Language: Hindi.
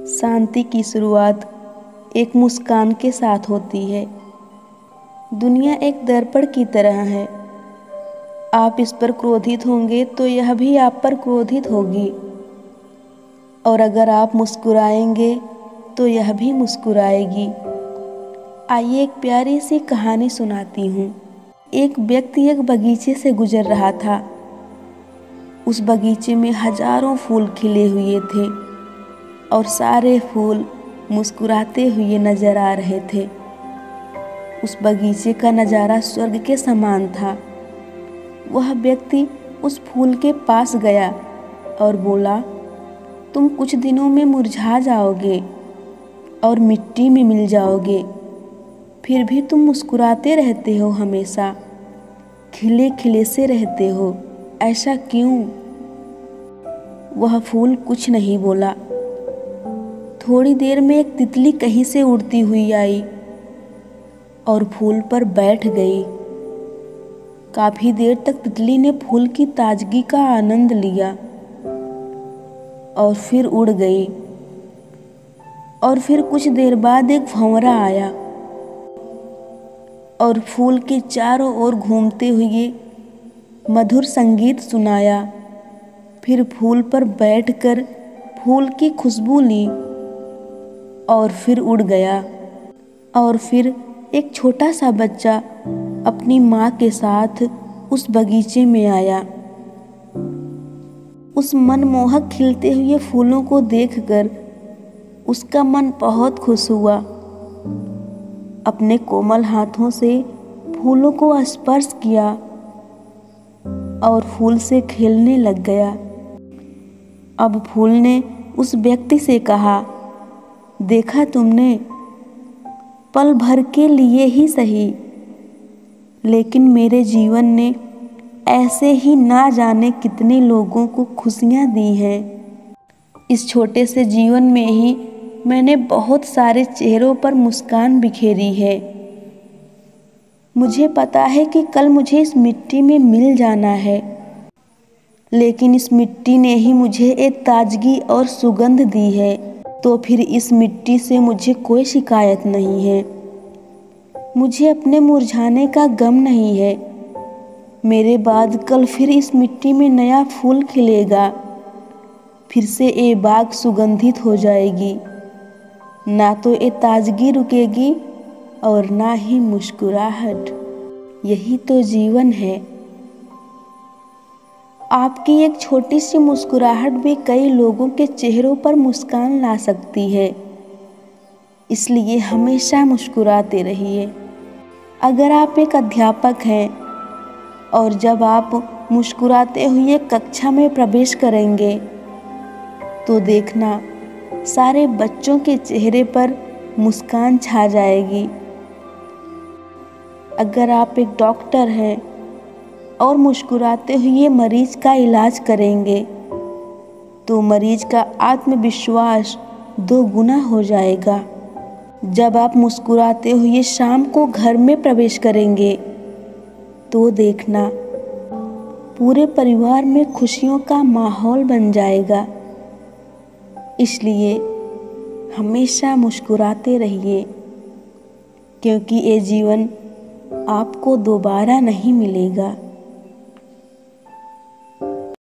शांति की शुरुआत एक मुस्कान के साथ होती है। दुनिया एक दर्पण की तरह है। आप इस पर क्रोधित होंगे तो यह भी आप पर क्रोधित होगी, और अगर आप मुस्कुराएंगे तो यह भी मुस्कुराएगी। आइए एक प्यारी सी कहानी सुनाती हूँ। एक व्यक्ति एक बगीचे से गुजर रहा था। उस बगीचे में हजारों फूल खिले हुए थे और सारे फूल मुस्कुराते हुए नजर आ रहे थे। उस बगीचे का नज़ारा स्वर्ग के समान था। वह व्यक्ति उस फूल के पास गया और बोला, तुम कुछ दिनों में मुरझा जाओगे और मिट्टी में मिल जाओगे, फिर भी तुम मुस्कुराते रहते हो, हमेशा खिले खिले से रहते हो, ऐसा क्यों? वह फूल कुछ नहीं बोला। थोड़ी देर में एक तितली कहीं से उड़ती हुई आई और फूल पर बैठ गई। काफी देर तक तितली ने फूल की ताजगी का आनंद लिया और फिर उड़ गई। और फिर कुछ देर बाद एक भंवरा आया और फूल के चारों ओर घूमते हुए मधुर संगीत सुनाया। फिर फूल पर बैठकर फूल की खुशबू ली और फिर उड़ गया। और फिर एक छोटा सा बच्चा अपनी माँ के साथ उस बगीचे में आया। उस मनमोहक खिलते हुए फूलों को देखकर उसका मन बहुत खुश हुआ। अपने कोमल हाथों से फूलों को स्पर्श किया और फूल से खेलने लग गया। अब फूल ने उस व्यक्ति से कहा, देखा तुमने, पल भर के लिए ही सही, लेकिन मेरे जीवन ने ऐसे ही ना जाने कितने लोगों को खुशियाँ दी हैं। इस छोटे से जीवन में ही मैंने बहुत सारे चेहरों पर मुस्कान बिखेरी है। मुझे पता है कि कल मुझे इस मिट्टी में मिल जाना है, लेकिन इस मिट्टी ने ही मुझे एक ताजगी और सुगंध दी है, तो फिर इस मिट्टी से मुझे कोई शिकायत नहीं है। मुझे अपने मुरझाने का गम नहीं है। मेरे बाद कल फिर इस मिट्टी में नया फूल खिलेगा। फिर से ये बाग सुगंधित हो जाएगी। ना तो ये ताजगी रुकेगी और ना ही मुस्कुराहट। यही तो जीवन है। आपकी एक छोटी सी मुस्कुराहट भी कई लोगों के चेहरों पर मुस्कान ला सकती है। इसलिए हमेशा मुस्कुराते रहिए। अगर आप एक अध्यापक हैं और जब आप मुस्कुराते हुए कक्षा में प्रवेश करेंगे तो देखना सारे बच्चों के चेहरे पर मुस्कान छा जाएगी। अगर आप एक डॉक्टर हैं और मुस्कुराते हुए मरीज का इलाज करेंगे तो मरीज का आत्मविश्वास 2 गुना हो जाएगा। जब आप मुस्कुराते हुए शाम को घर में प्रवेश करेंगे तो देखना पूरे परिवार में खुशियों का माहौल बन जाएगा। इसलिए हमेशा मुस्कुराते रहिए, क्योंकि ये जीवन आपको दोबारा नहीं मिलेगा।